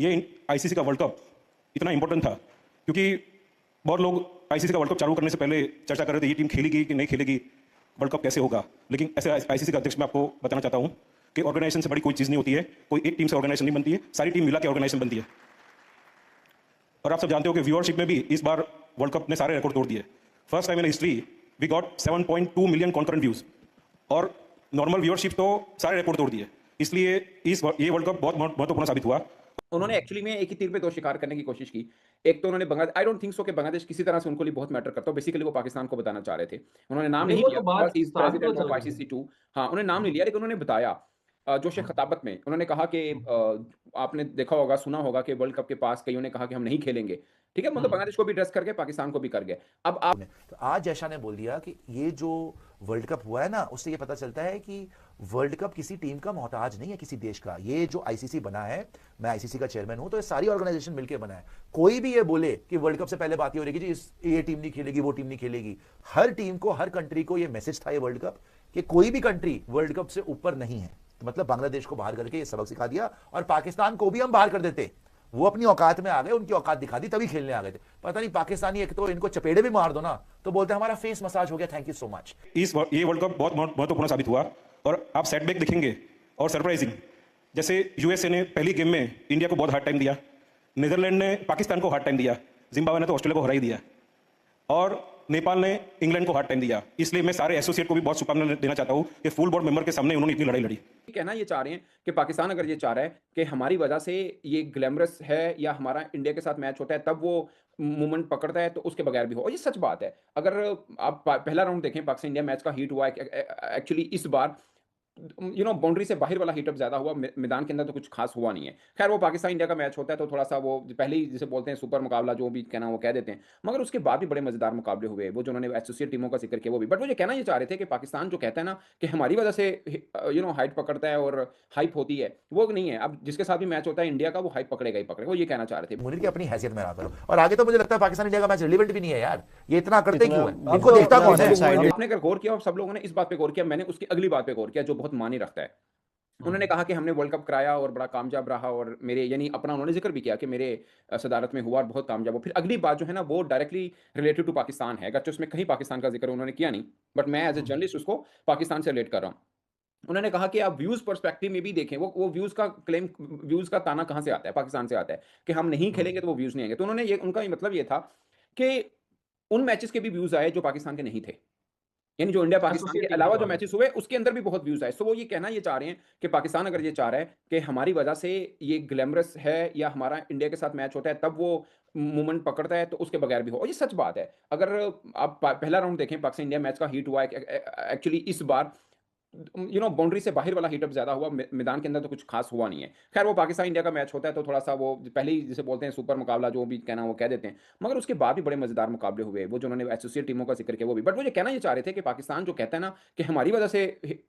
ये आईसीसी का world cup इतना इंपॉर्टेंट था क्योंकि बहुत लोग आईसीसी का वर्ल्ड कप चालू करने से पहले चर्चा कर रहे थे ये टीम खेलेगी कि नहीं खेलेगी, वर्ल्ड कप कैसे होगा। लेकिन ऐसे आईसीसी का अध्यक्ष मैं आपको बताना चाहता हूं कि ऑर्गेनाइजेशन से बड़ी कोई चीज़ नहीं होती है, कोई एक टीम से ऑर्गेनाइजेशन नहीं बनती है, सारी टीम मिला के ऑर्गेनाइजेशन बनती है। और आप सब जानते हो कि व्यूअरशिप में भी इस बार वर्ल्ड कप ने सारे रिकॉर्ड तोड़ दिए। First time in history we got 7.2 million concurrent views और नॉर्मल व्यूअरशिप तो सारे रिकॉर्ड तोड़ दिए। इसलिए ये वर्ल्ड कप बहुत महत्वपूर्ण साबित हुआ। उन्होंने एक्चुअली में एक ही तीर पे दो शिकार करने की कोशिश की। एक तो उन्होंने Bangladesh, I don't think so कि बांग्लादेश किसी तरह से उनको लिए बहुत मैटर करता हो। बेसिकली वो पाकिस्तान को बताना चाह रहे थे। उन्होंने नाम नहीं, नहीं वो लिया तो बात बिकॉज़ ही इज़ साफ तो प्रेसिडेंट चल ऑफ रही है। आईसीसी 2। हाँ, उन्होंने नाम नहीं लिया लेकिन उन्होंने बताया जोश खताबत में उन्होंने कहा कि आपने देखा होगा, सुना होगा कि वर्ल्ड कप के पास कईयों ने कहा कि हम नहीं खेलेंगे। ठीक है? मतलब बांग्लादेश को भी एड्रेस करके पाकिस्तान को भी कर गए। अब आप तो आज जैशा ने बोल दिया कि ये जो वर्ल्ड कप हुआ है ना, उससे ये पता चलता है कि वर्ल्ड कप किसी टीम का मोहताज नहीं है, किसी देश का। ये जो आईसीसी बना है, मैं आईसीसी का चेयरमैन हूं, तो ये सारी ऑर्गेनाइजेशन मिलकर बना है। कोई भी ये बोले कि वर्ल्ड कप से पहले बात ये हो रही कि जी ये टीम नहीं खेलेगी, वो टीम नहीं खेलेगी। हर टीम को, हर कंट्री को ये मैसेज था ये वर्ल्ड कप कि कोई भी कंट्री वर्ल्ड कप से ऊपर नहीं है। तो मतलब बांग्लादेश को बाहर करके ये सबक सिखा दिया और पाकिस्तान को भी हम बाहर कर देते। वो अपनी औकात में आ गए, उनकी औकात दिखा दी, तभी खेलने आ गए थे। पता नहीं पाकिस्तानी एक तो इनको चपेड़े भी मार दो ना तो बोलते हैं हमारा फेस मसाज हो गया, थैंक यू सो मच। ये वर्ल्ड कप बहुत महत्वपूर्ण साबित हुआ और आप सेटबैक देखेंगे और सरप्राइजिंग, जैसे यूएसए ने पहली गेम में इंडिया को बहुत हार्ड टाइम दिया, नीदरलैंड ने पाकिस्तान को हार्ड टाइम दिया, जिम्बाब्वे ने तो ऑस्ट्रेलिया को हरा ही दिया और नेपाल ने इंग्लैंड को हार्ड टाइम दिया। इसलिए मैं सारे एसोसिएट को भी बहुत शुभकामनाएं देना चाहता हूं कि फुल बोर्ड मेंबर के सामने उन्होंने इतनी लड़ाई लड़ी। कहना ये चाह रहे हैं कि पाकिस्तान अगर ये चाह रहा है कि हमारी वजह से ये ग्लैमरस है या हमारा इंडिया के साथ मैच होता है तब वो मूवमेंट पकड़ता है, तो उसके बगैर भी हो। और ये सच बात है। अगर आप पहला राउंड देखें, पाकिस्तान इंडिया मैच का हीट हुआ है एक्चुअली इस बार बाउंड्री से बाहर वाला हीटअप ज्यादा हुआ, मैदान के अंदर तो कुछ खास हुआ नहीं है। खैर वो पाकिस्तान इंडिया का मैच होता है तो थोड़ा सा वो पहले ही जिसे बोलते हैं सुपर मुकाबला, जो भी कहना वो कह देते हैं, मगर उसके बाद भी बड़े मजेदार मुकाबले हुए। वो जो उन्होंने एसोसिएट टीमों का जिक्र किया वो भी, बट वो ये कहना ये चाह रहे थे कि पाकिस्तान जो कहता है ना कि हमारी वजह से हाइट पकड़ता है और हाइप होती है, वो नहीं है। अब जिसके साथ भी मैच होता है इंडिया का, वो हाइप पकड़ेगा ही पकड़ेगा। वो ये कहना चाह रहे थे। मुनीर की अपनी हैसियत में ना करो। और आगे तो मुझे लगता है पाकिस्तान इंडिया का मैच रिलेवेंट भी नहीं है यार। ये इतना करते क्यों है? इनको देखता कौन है? आपने अगर गौर किया और सब लोगों ने इस बात पे गौर किया, मैंने उसकी अगली बात पे गौर किया जो बहुत मानी रखता है। उन्होंने कहा कि हमने वर्ल्ड कप कराया और बड़ा कामयाब रहा, और मेरे यानी अपना उन्होंने जिक्र भी किया कि मेरे सदारत में हुआ और बहुत कामयाब हो। फिर अगली बात जो है ना वो डायरेक्टली रिलेटेड टू पाकिस्तान है, अगरचे उसमें कहीं पाकिस्तान का जिक्र उन्होंने किया नहीं, बट मैं एज ए जर्नलिस्ट उसको पाकिस्तान से रिलेट कर रहा हूँ। उन्होंने कहा कि आप व्यूज पर्सपेक्टिव में भी देखें, वो व्यूज का क्लेम, व्यूज का ताना कहाँ से आता है? पाकिस्तान से आता है कि हम नहीं खेलेंगे तो वो व्यूज नहीं आएंगे। तो उन्होंने ये, उनका मतलब ये था कि उन मैचेस के भी व्यूज आए जो पाकिस्तान के नहीं थे, यानी जो इंडिया पाकिस्तान के एसोसिएट टीम अलावा के जो बारे में। मैचेस हुए उसके अंदर भी बहुत व्यूज आए। सो वो ये कहना ये चाह रहे हैं कि पाकिस्तान अगर ये चाह रहा है कि हमारी वजह से ये ग्लैमरस है या हमारा इंडिया के साथ मैच होता है तब वो मूवमेंट पकड़ता है, तो उसके बगैर भी हो। और ये सच बात है। अगर आप पहला राउंड देखें, पाकिस्तान इंडिया मैच का हीट हुआ है एक्चुअली इस बार बाउंड्री से बाहर वाला हीटअप ज्यादा हुआ, मैदान के अंदर तो कुछ खास हुआ नहीं है। खैर वो पाकिस्तान इंडिया का मैच होता है तो थोड़ा सा वो पहले ही जिसे बोलते हैं सुपर मुकाबला, जो भी कहना वो कह देते हैं, मगर उसके बाद भी बड़े मजेदार मुकाबले हुए। वो जो उन्होंने एसोसिएट टीमों का जिक्र किया वो भी, बट वो ये कहना ये चाह रहे थे कि पाकिस्तान जो कहता है ना कि हमारी वजह से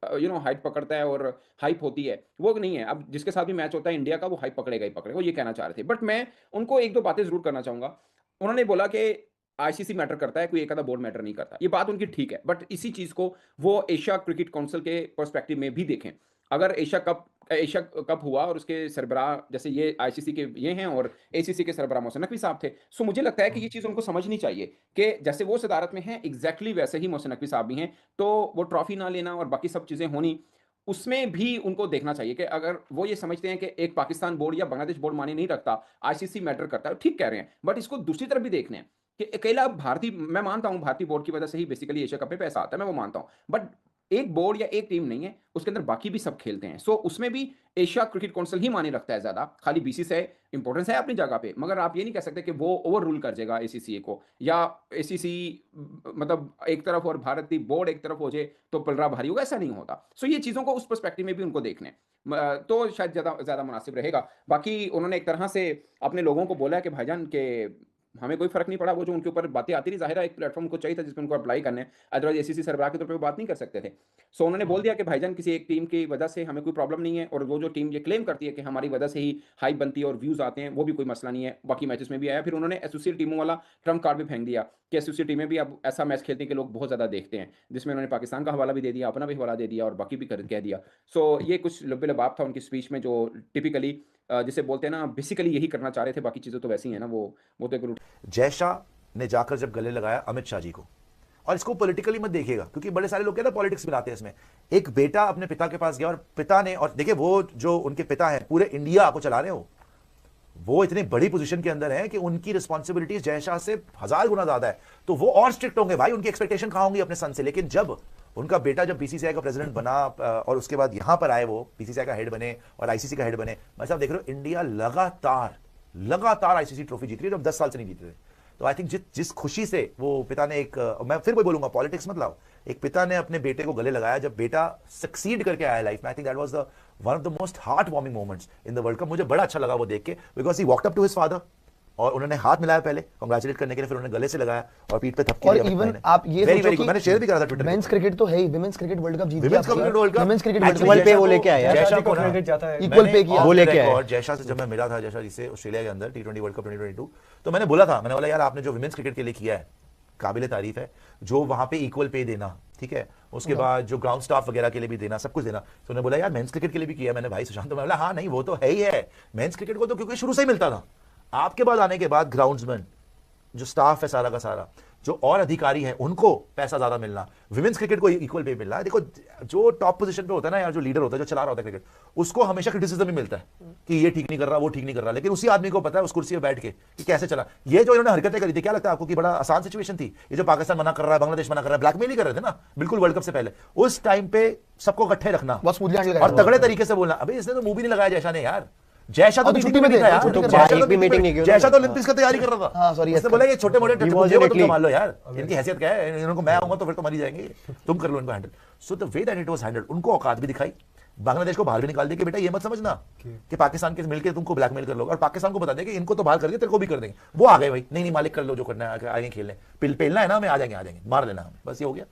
हाइट पकड़ता है और हाइप होती है, वो नहीं है। अब जिसके साथ भी मैच होता है इंडिया का, वो हाइप पकड़ेगा ही पकड़ेगा। वो ये कहना चाह रहे थे। बट मैं उनको एक दो बातें जरूर करना चाहूंगा। उन्होंने बोला कि आईसीसी मैटर करता है, कोई एक आधा बोर्ड मैटर नहीं करता। ये बात उनकी ठीक है, बट इसी चीज को वो एशिया क्रिकेट काउंसिल के पर्सपेक्टिव में भी देखें। अगर एशिया कप हुआ और उसके सरबराह जैसे ये आईसीसी के ये हैं और एसीसी के सरबराह मोहसिन नकवी साहब थे, सो मुझे लगता है कि ये चीज उनको समझनी चाहिए कि जैसे वो सदारत में हैं एग्जैक्टली वैसे ही मोहसिन नकवी साहब भी हैं। तो वो ट्रॉफी ना लेना और बाकी सब चीजें होनी, उसमें भी उनको देखना चाहिए कि अगर वो ये समझते हैं कि एक पाकिस्तान बोर्ड या बांग्लादेश बोर्ड माने नहीं रखता, आईसीसी मैटर करता है, ठीक कह रहे हैं, बट इसको दूसरी तरफ भी देखना है कि अकेला भारतीय, मैं मानता हूं भारतीय बोर्ड की वजह से ही बेसिकली एशिया कप में पैसा आता है, मैं वो मानता हूं, बट एक बोर्ड या एक टीम नहीं है, उसके अंदर बाकी भी सब खेलते हैं। सो उसमें भी एशिया क्रिकेट काउंसिल ही माने रखता है ज्यादा। खाली बीसीसीआई इंपॉर्टेंस है अपनी जगह पे, मगर आप ये नहीं कह सकते कि वो ओवर रूल कर जाएगा एसीसी को, या एसीसी मतलब एक तरफ और भारतीय बोर्ड एक तरफ हो जाए तो पलड़ा भारी होगा, ऐसा नहीं होता। सो ये चीजों को उस पर्सपेक्टिव में भी उनको देखने तो शायद ज्यादा ज्यादा मुनासिब रहेगा। बाकी उन्होंने एक तरह से अपने लोगों को बोला है कि भाईजान के हमें कोई फर्क नहीं पड़ा, वो जो उनके ऊपर बातें आती रही, जाहिर है एक प्लेटफॉर्म को चाहिए था जिसमें उनको अप्लाई करने, अदरवाइज एसीसी सरबराह के तौर पे वो बात नहीं कर सकते थे। सो उन्होंने बोल दिया कि भाईजान किसी एक टीम की वजह से हमें कोई प्रॉब्लम नहीं है, और वो जो टीम ये क्लेम करती है कि हमारी वजह से ही हाइप बनती है और व्यूज आते हैं, वो भी कोई मसला नहीं है, बाकी मैचेस में भी आया। फिर उन्होंने एसोसिएट टीमों वाला ट्रम्प कार्ड भी फेंक दिया कि एसोसिएट टीमें भी अब ऐसा मैच खेलते हैं कि लोग बहुत ज्यादा देखते हैं, जिसमें उन्होंने पाकिस्तान का हवाला भी दे दिया, अपना भी हवाला दे दिया और बाकी भी कह दिया। सो ये कुछ लब्बे लबाब था उनकी स्पीच में जो टिपिकली जिसे बोलते हैं ना बेसिकली यही करना चाह रहे थे, बाकी चीज़ें तो वैसी हैं ना, वो तो एक रूट। जय शाह ने जाकर जब गले लगाया अमित शाह जी को, और इसको पॉलिटिकली मत देखिएगा क्योंकि बड़े सारे लोग कहते हैं पॉलिटिक्स मिलाते हैं इसमें। एक बेटा अपने पिता के पास गया और पिता ने, और देखिए वो जो उनके पिता हैं पूरे इंडिया को चला रहे हो, वो इतनी बड़ी पोजीशन के अंदर है कि उनकी रिस्पॉन्सिबिलिटीज जय शाह से 1000 गुना ज्यादा है, तो वो और स्ट्रिक्ट होंगे भाई, उनकी एक्सपेक्टेशन कहां होंगी अपने सन से। लेकिन जब उनका बेटा जब बीसीसीआई का प्रेसिडेंट बना और उसके बाद यहां पर आए, वो बीसीसीआई का हेड बने और आईसीसी का हेड बने, मैं साहब देख रहे हो इंडिया लगातार आईसीसी ट्रॉफी जीत रही है, जब 10 साल से नहीं जीते थे। तो आई थिंक जिस खुशी से वो पिता ने मैं फिर वही बोलूंगा, पॉलिटिक्स मत लाओ, एक पिता ने अपने बेटे को गले लगाया जब बेटा सक्सीड करके आया लाइफ में, I think that was the one of the most heart warming moments in the world cup. मुझे बड़ा अच्छा लगा वो देख के, because he walked up to his father और उन्होंने हाथ मिलाया पहले कांग्रेचुलेट करने के लिए, फिर उन्होंने गले से लगाया और पीठ पे थपकी और दी। इवन आप ये वेरी सोचो वेरी कि गुड, मैंने शेयर भी करा था ट्विटर पे। मेंस क्रिकेट तो है ही, विमेंस क्रिकेट वर्ल्ड कप जीत गया। Women's cricket world cup, women's cricket Actually, world equal pay वो लेके आया। जयशा को क्रेडिट जाता है। इक्वल पे किया, वो लेके लेके आया। और जयशा से जब मैं मिला था, जयशा जी से ऑस्ट्रेलिया के अंदर T20 वर्ल्ड कप 2022, तो मैंने बोला था, मैंने बोला यार आपने जो विमेंस क्रिकेट के लिए किया है काबिले तारीफ है, जो वहां पे इक्वल पे देना, ठीक है, उसके बाद जो ग्राउंड स्टाफ वगैरह के लिए भी देना, सब कुछ देना। तो उन्होंने बोला यार मेंस क्रिकेट के लिए भी किया मैंने भाई सुशांत, तो मैं बोला हाँ नहीं वो तो है ही है, मेंस क्रिकेट को तो क्योंकि शुरू से ही मिलता था, आपके बाद आने के बाद ग्राउंड्समैन जो स्टाफ है सारा का सारा, जो और अधिकारी हैं उनको पैसा ज्यादा मिलना, विमेंस क्रिकेट को इक्वल पे मिलना है। देखो जो टॉप पोजीशन पे होता है ना यार, जो लीडर होता है, जो चला रहा होता है क्रिकेट, उसको हमेशा क्रिटिसिज्म ही मिलता है कि ये ठीक नहीं कर रहा, वो ठीक नहीं कर रहा, लेकिन उसी आदमी को पता है उस कुर्सी पे बैठ के कि कैसे चला। ये जो इन्होंने हरकतें करी थी, क्या लगता है आपको कि बड़ा आसान सिचुएशन थी? ये जो पाकिस्तान मना कर रहा है, बांग्लादेश मना कर रहा है, ब्लैकमेल ही कर रहे थे ना बिल्कुल वर्ल्ड कप से पहले, उस टाइम पे सबको इकट्ठे रखना बस स्मूथली हैंडल और करा। तगड़े तरीके से बोलना। अबे इसने तो मूवी नहीं लगाया जयशा ने यार, जयशा तो अभी मीटिंग छुट्टी में में था थे, यार, छुट्टी में जयशा एक तो भी मीटिंग नहीं की जयशा तो उन्होंने। ओलंपिक्स का तैयारी कर रहा था। हाँ, sorry, उसने बोला ये छोटे मोटे He मुझे was मत in Italy. संभाल लो यार, इनकी हैसियत क्या है, इनको मैं आऊंगा तो फिर तो मर ही जाएंगे, तुम कर लो इनको handle. So the way that it was handled, उनको औकात भी दिखाई, बांग्लादेश को बाहर भी निकाल दिया कि बेटा ये मत समझना कि पाकिस्तान के मिलकर तुमको ब्लैकमेल कर लो, और पाकिस्तान को बता दें कि इनको तो बाहर करके तेरे को भी कर देंगे। वो आ गए भाई, नहीं नहीं मालिक कर लो जो करना है, आगे खेलने, पेलना है ना हमें, आ जाएंगे मार लेना हमें, बस ये हो गया।